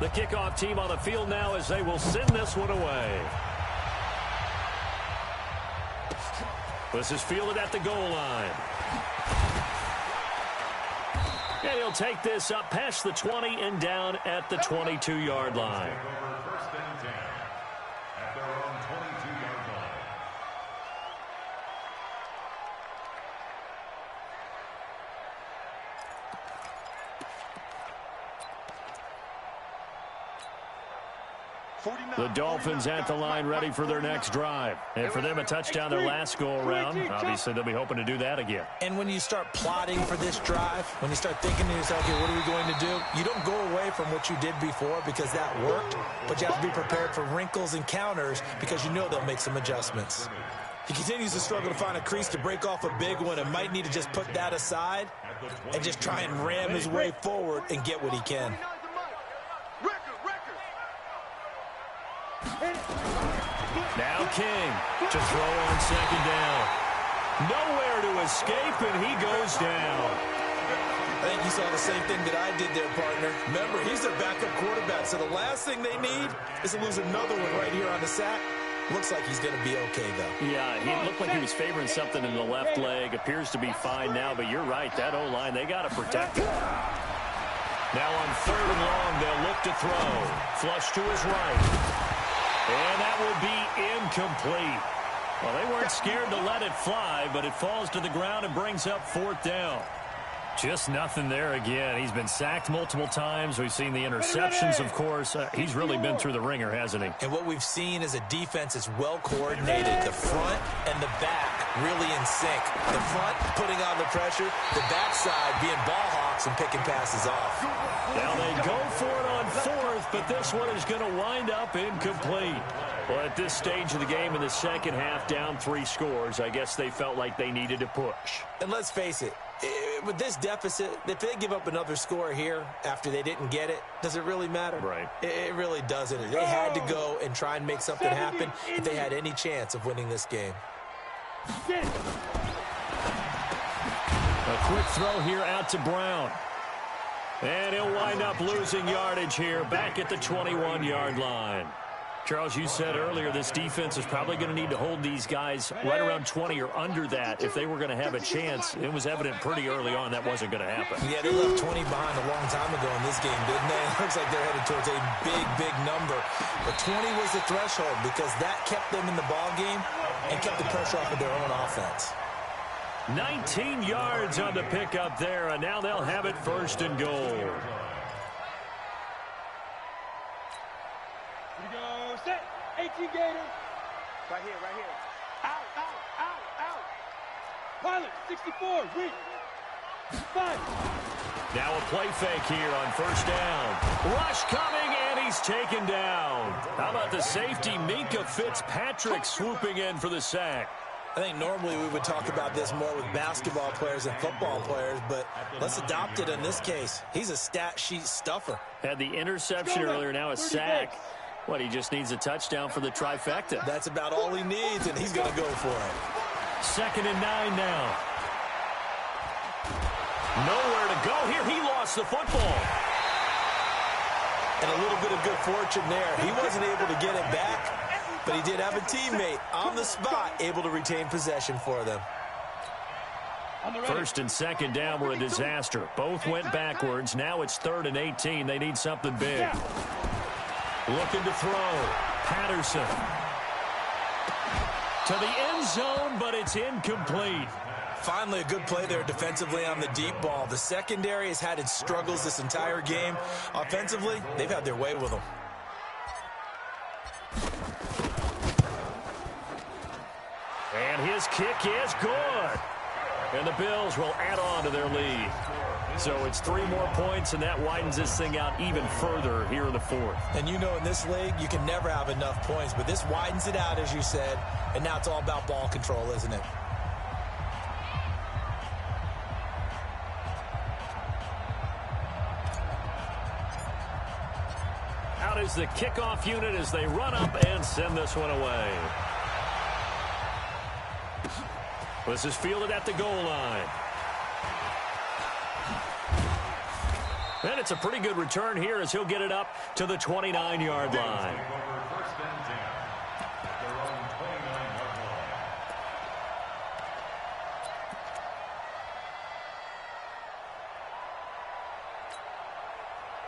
Speaker 3: The kickoff team on the field now as they will send this one away. This is fielded at the goal line. And he'll take this up past the 20 and down at the 22-yard line.
Speaker 5: First and 10 at their own 22-yard line.
Speaker 3: The Dolphins at the line ready for their next drive. And for them, a touchdown their last go-around. Obviously, they'll be hoping to do that again.
Speaker 4: And when you start plotting for this drive, when you start thinking to yourself, okay, what are we going to do? You don't go away from what you did before because that worked, but you have to be prepared for wrinkles and counters because you know they'll make some adjustments. He continues to struggle to find a crease to break off a big one and might need to just put that aside and just try and ram his way forward and get what he can.
Speaker 3: Now King to throw on second down. Nowhere to escape, and he goes down.
Speaker 4: I think you saw the same thing that I did there, partner. Remember, he's their backup quarterback, so the last thing they need is to lose another one right here on the sack. Looks like he's going to be okay, though.
Speaker 3: Yeah, he looked like he was favoring something in the left leg. Appears to be fine now, but you're right. That O-line, they got to protect him. Now on 3rd and long, they'll look to throw. Flush to his right. And that will be incomplete. Well, they weren't scared to let it fly, but it falls to the ground and brings up 4th down. Just nothing there again. He's been sacked multiple times. We've seen the interceptions, of course. He's really been through the ringer, hasn't he?
Speaker 4: And what we've seen is a defense that's well coordinated. The front and the back really in sync. The front putting on the pressure, the backside being ball hawks and picking passes off.
Speaker 3: Now they go for it on 4th, but this one is going to wind up incomplete. Well, at this stage of the game in the second half, down 3 scores, I guess they felt like they needed to push.
Speaker 4: And let's face it, with this deficit, if they give up another score here after they didn't get it, does it really matter?
Speaker 3: Right.
Speaker 4: It really doesn't. They had to go and try and make something happen if they had any chance of winning this game.
Speaker 3: A quick throw here out to Brown. And he'll wind up losing yardage here back at the 21-yard line. Charles, you said earlier this defense is probably going to need to hold these guys right around 20 or under that if they were going to have a chance. It was evident pretty early on that wasn't going to happen.
Speaker 4: Yeah, they left 20 behind a long time ago in this game, didn't they? It looks like they're headed towards a big, big number. But 20 was the threshold because that kept them in the ball game and kept the pressure off of their own offense.
Speaker 3: 19 yards on the pickup there, and now they'll have it 1st and goal.
Speaker 2: Set. 18 Gator.
Speaker 1: Right here, right here. Out, out, out, out.
Speaker 2: Pilot, 64, reach. 5.
Speaker 3: Now a play fake here on 1st down. Rush coming, and he's taken down. How about the safety, Minkah Fitzpatrick, swooping in for the sack?
Speaker 4: I think normally we would talk about this more with basketball players and football players, but let's adopt it in this case. He's a stat sheet stuffer.
Speaker 3: Had the interception earlier, now a sack. What, he just needs a touchdown for the trifecta.
Speaker 4: That's about all he needs, and he's going to go for it.
Speaker 3: 2nd and 9 now. Nowhere to go here. He lost the football.
Speaker 4: And a little bit of good fortune there. He wasn't able to get it back, but he did have a teammate on the spot able to retain possession for them.
Speaker 3: 1st and 2nd down were a disaster. Both went backwards. Now it's 3rd and 18. They need something big. Looking to throw. Patterson. To the end zone, but it's incomplete.
Speaker 4: Finally, a good play there defensively on the deep ball. The secondary has had its struggles this entire game. Offensively, they've had their way with them.
Speaker 3: And his kick is good. And the Bills will add on to their lead. So it's 3 more points, and that widens this thing out even further here in the 4th.
Speaker 4: And you know in this league, you can never have enough points, but this widens it out, as you said, and now it's all about ball control, isn't it?
Speaker 3: Out is the kickoff unit as they run up and send this one away. This is fielded at the goal line. And it's a pretty good return here as he'll get it up to the 29-yard line.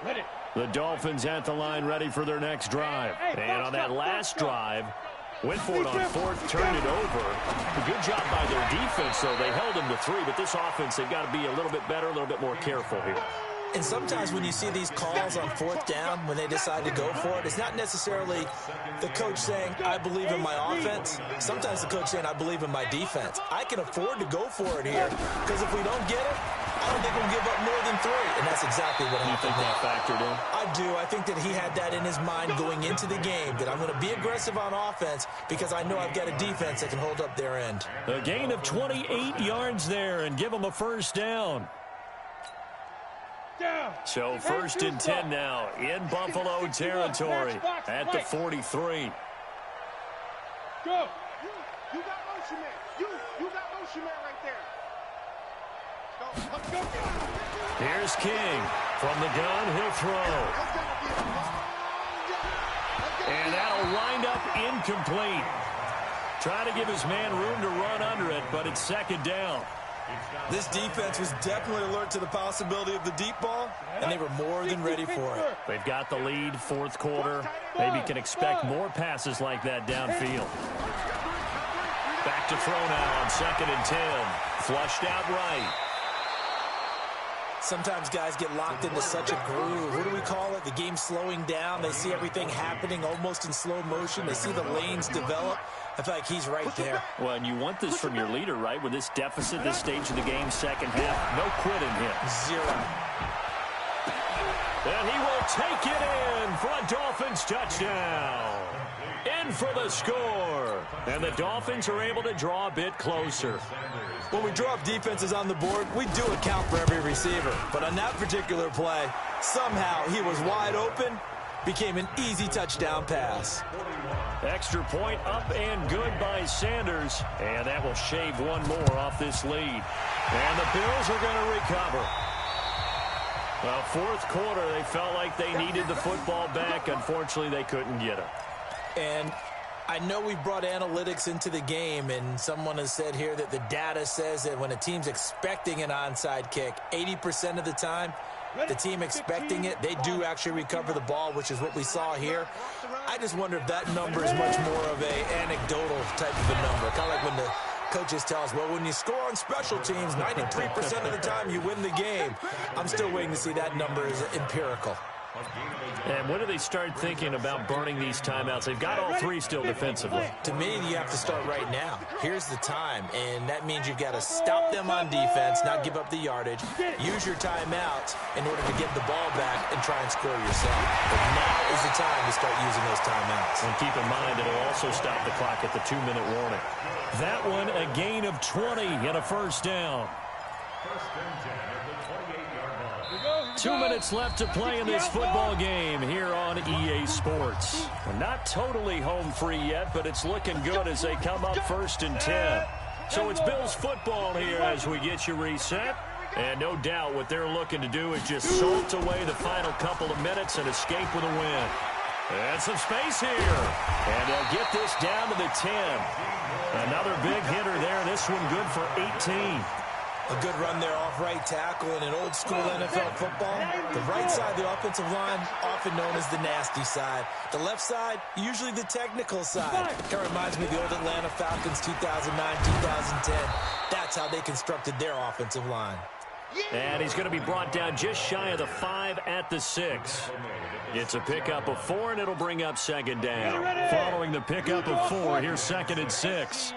Speaker 2: Ready.
Speaker 3: The Dolphins at the line ready for their next drive. And on that last drive, went for it on 4th, turned it over. A good job by their defense, though. They held them to 3, but this offense, they've got to be a little bit better, a little bit more careful here.
Speaker 4: And sometimes when you see these calls on 4th down, when they decide to go for it, it's not necessarily the coach saying, I believe in my offense. Sometimes the coach saying, I believe in my defense. I can afford to go for it here because if we don't get it, I don't think we'll give up more than 3. And that's that's exactly what
Speaker 3: You
Speaker 4: happened
Speaker 3: think that factored in?
Speaker 4: I do. I think that he had that in his mind going into the game, that I'm going to be aggressive on offense because I know I've got a defense that can hold up their end.
Speaker 3: A gain of 28 yards there and give them a first down. So first and 10 now in Buffalo territory at the 43.
Speaker 1: Go. You got motion man. You got motion man right there. Go.
Speaker 3: Here's King. From the gun, he'll throw. And that'll wind up incomplete. Try to give his man room to run under it, but it's second down.
Speaker 4: This defense was definitely alert to the possibility of the deep ball, and they were more than ready for it.
Speaker 3: They've got the lead, fourth quarter. Maybe can expect more passes like that downfield. Back to throw now on second and 10. Flushed out right.
Speaker 4: Sometimes guys get locked into such a groove. What do we call it? The game's slowing down. They see everything happening almost in slow motion. They see the lanes develop. I feel like he's right there.
Speaker 3: Well, and you want this from your leader, right? With this deficit, this stage of the game, second half, no quitting him.
Speaker 4: Zero.
Speaker 3: And he will take it in for a Dolphins touchdown. In for the score. And the Dolphins are able to draw a bit closer.
Speaker 4: When we draw up defenses on the board, we do account for every receiver. But on that particular play, somehow he was wide open, became an easy touchdown pass.
Speaker 3: Extra point up and good by Sanders. And that will shave one more off this lead. And the Bills are going to recover. Well, fourth quarter, they felt like they needed the football back. Unfortunately, they couldn't get it.
Speaker 4: And I know we brought analytics into the game, and someone has said here that the data says that when a team's expecting an onside kick, 80% of the time, the team expecting it, they do actually recover the ball, which is what we saw here. I just wonder if that number is much more of an anecdotal type of a number. Kind of like when the coaches tell us, well, when you score on special teams, 93% of the time you win the game. I'm still waiting to see that number is empirical.
Speaker 3: And when do they start thinking about burning these timeouts? They've got all three still defensively.
Speaker 4: To me, you have to start right now. Here's the time, and that means you've got to stop them on defense, not give up the yardage, use your timeouts in order to get the ball back and try and score yourself. But now is the time to start using those timeouts.
Speaker 3: And keep in mind, it'll also stop the clock at the 2-minute warning. That one, a gain of 20 and a first down.
Speaker 5: First and 10 at the 28-yard line.
Speaker 3: 2 minutes left to play in this football game here on EA Sports. We're not totally home free yet, but it's looking good as they come up first and 10. So it's Bills football here as we get you reset. And no doubt what they're looking to do is just salt away the final couple of minutes and escape with a win. And some space here. And they'll get this down to the 10. Another big hitter there. This one good for 18.
Speaker 4: A good run there off right tackle in an old-school NFL football. The right side of the offensive line, often known as the nasty side. The left side, usually the technical side. Kind of reminds me of the old Atlanta Falcons 2009-2010. That's how they constructed their offensive line.
Speaker 3: And he's going to be brought down just shy of the 5 at the 6. It's a pickup of 4, and it'll bring up second down. Following the pickup of 4, here's second and 6.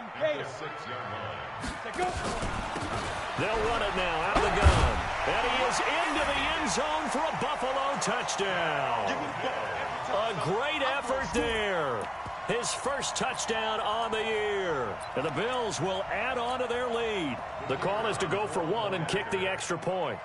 Speaker 3: They'll run it now out of the gun. And he is into the end zone for a Buffalo touchdown. A great effort there. His first touchdown on the year. And the Bills will add on to their lead. The call is to go for 1 and kick the extra point.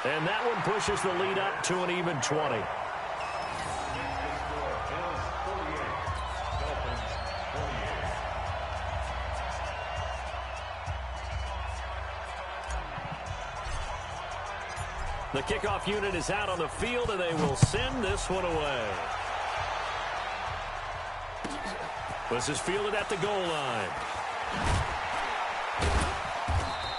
Speaker 3: And that one pushes the lead up to an even 20. The kickoff unit is out on the field, and they will send this one away. This is fielded at the goal line.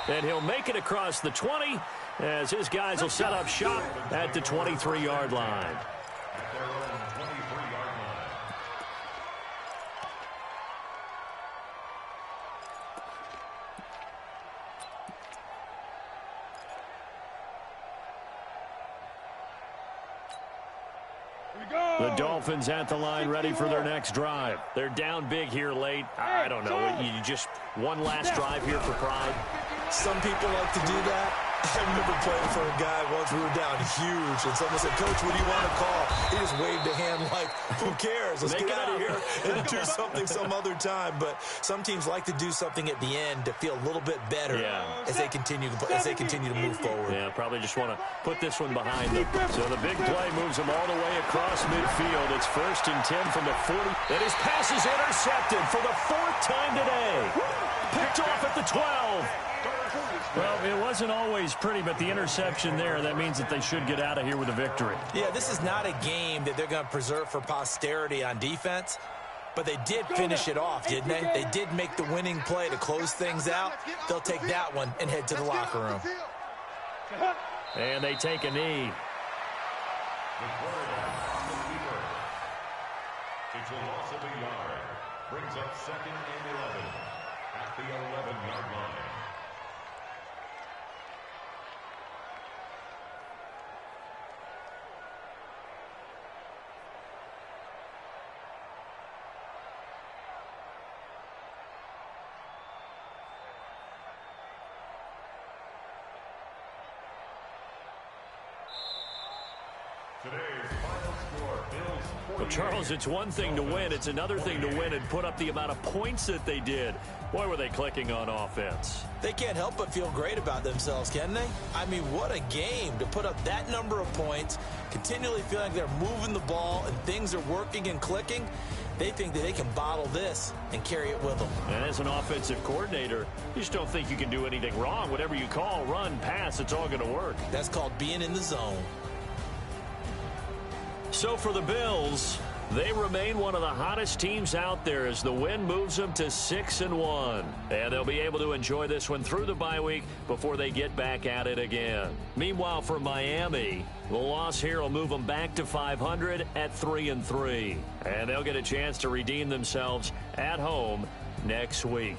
Speaker 3: And he'll make it across the 20 as his guys will set up shop at the 23-yard line. The Dolphins at the line, ready for their next drive. They're down big here late. I don't know. You just one last drive here for pride.
Speaker 4: Some people like to do that. I remember playing for a guy once. We were down huge, and someone said, "Coach, what do you want to call?" He just waved a hand like, "Who cares? Let's get out of here and do something some other time." But some teams like to do something at the end to feel a little bit better as they continue to move forward.
Speaker 3: Yeah, probably just want to put this one behind them. So the big play moves them all the way across midfield. It's 1st and 10 from the 40. And his pass is intercepted for the 4th time today. Picked off at the 12. Well, it wasn't always pretty, but the interception there, that means that they should get out of here with a victory.
Speaker 4: Yeah, this is not a game that they're going to preserve for posterity on defense, but they did finish it off, didn't they? They did make the winning play to close things out. They'll take that one and head to the locker room.
Speaker 3: And they take a knee.
Speaker 5: The quarterback on the keeper. It's a loss of a yard. Brings up 2nd and 11 at the 11-yard line.
Speaker 3: Well, Charles, it's one thing to win. It's another thing to win and put up the amount of points that they did. Boy, were they clicking on offense.
Speaker 4: They can't help but feel great about themselves, can they? I mean, what a game to put up that number of points, continually feeling like they're moving the ball and things are working and clicking. They think that they can bottle this and carry it with them.
Speaker 3: And as an offensive coordinator, you just don't think you can do anything wrong. Whatever you call, run, pass, it's all going to work.
Speaker 4: That's called being in the zone.
Speaker 3: So for the Bills, they remain one of the hottest teams out there as the win moves them to 6-1. And they'll be able to enjoy this one through the bye week before they get back at it again. Meanwhile, for Miami, the loss here will move them back to 500 at 3-3. And they'll get a chance to redeem themselves at home next week.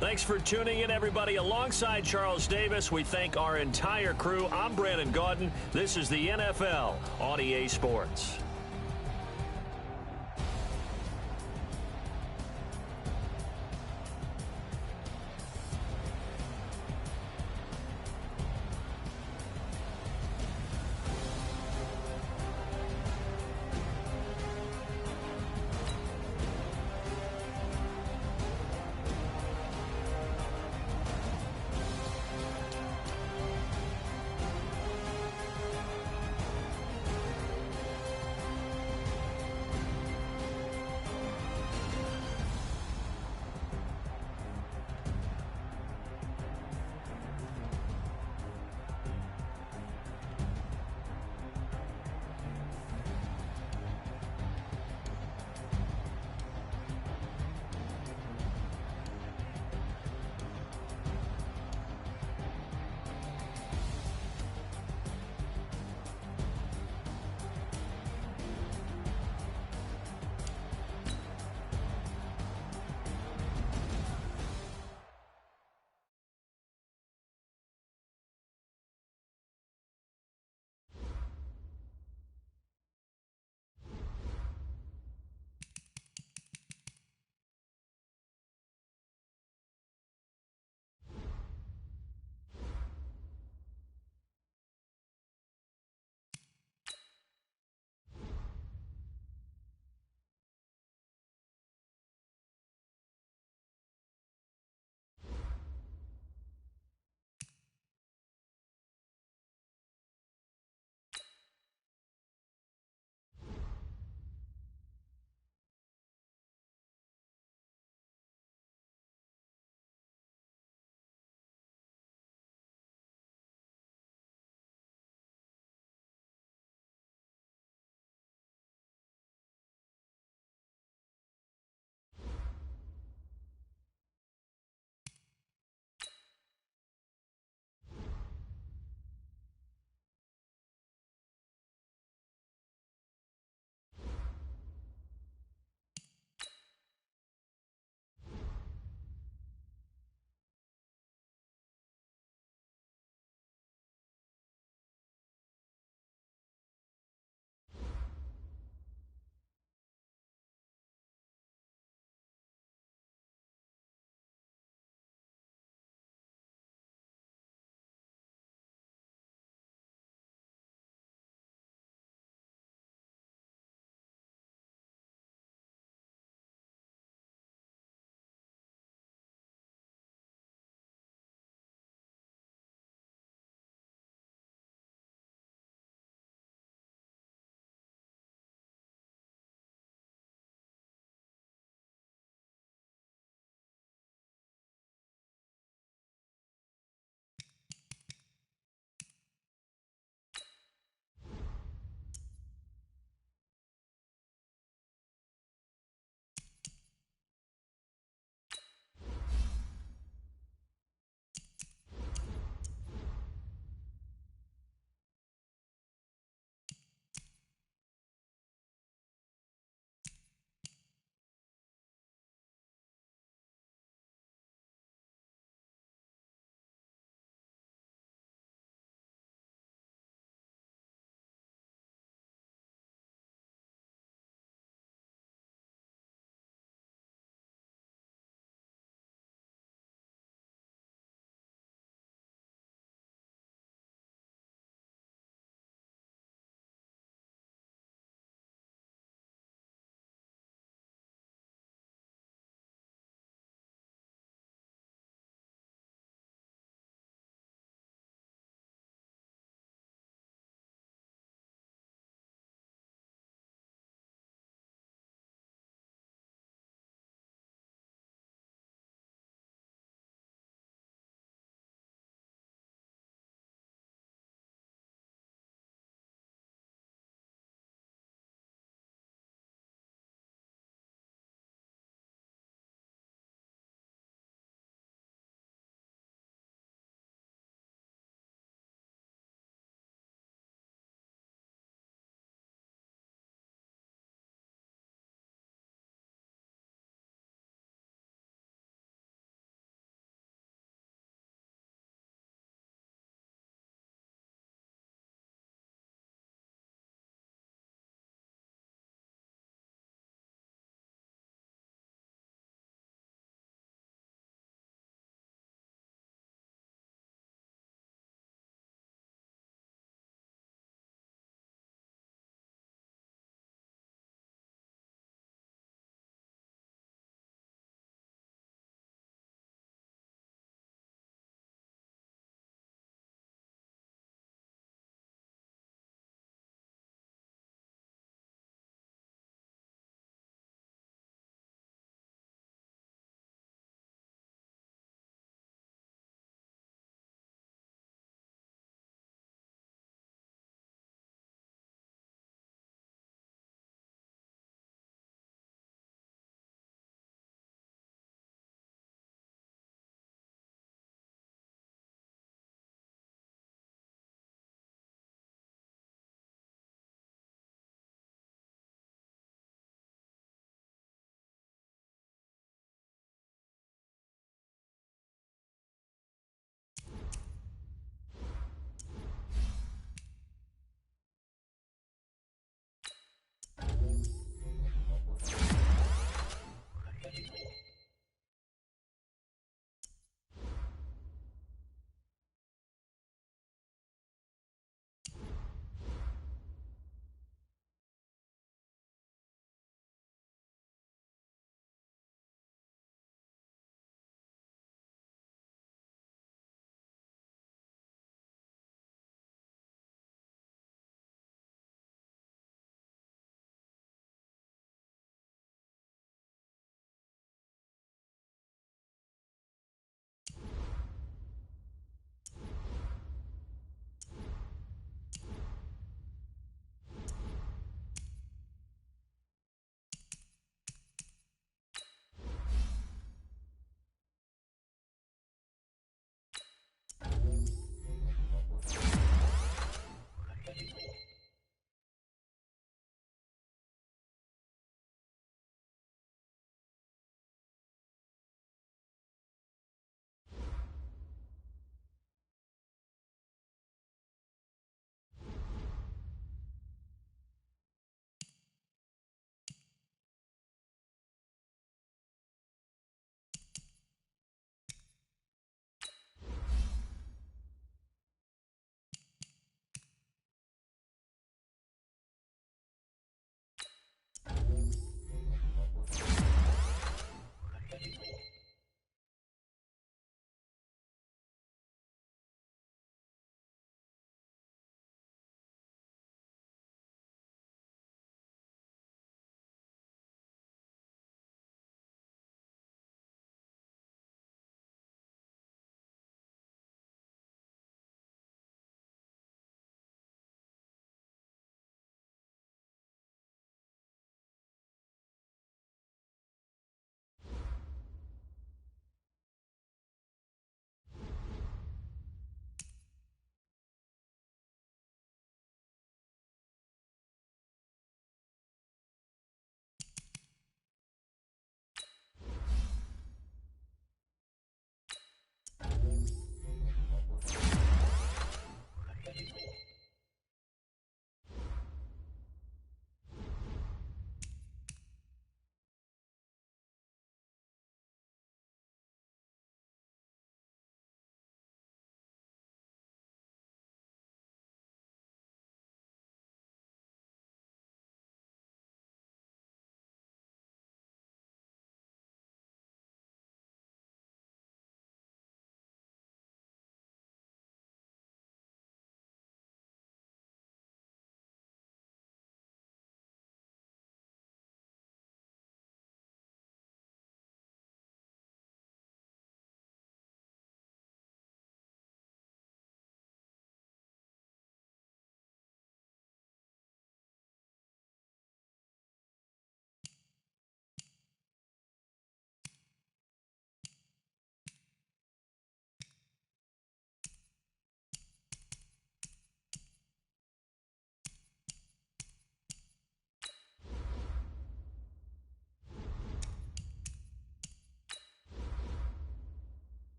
Speaker 3: Thanks for tuning in, everybody. Alongside Charles Davis, we thank our entire crew. I'm Brandon Gaudin. This is the NFL on EA Sports.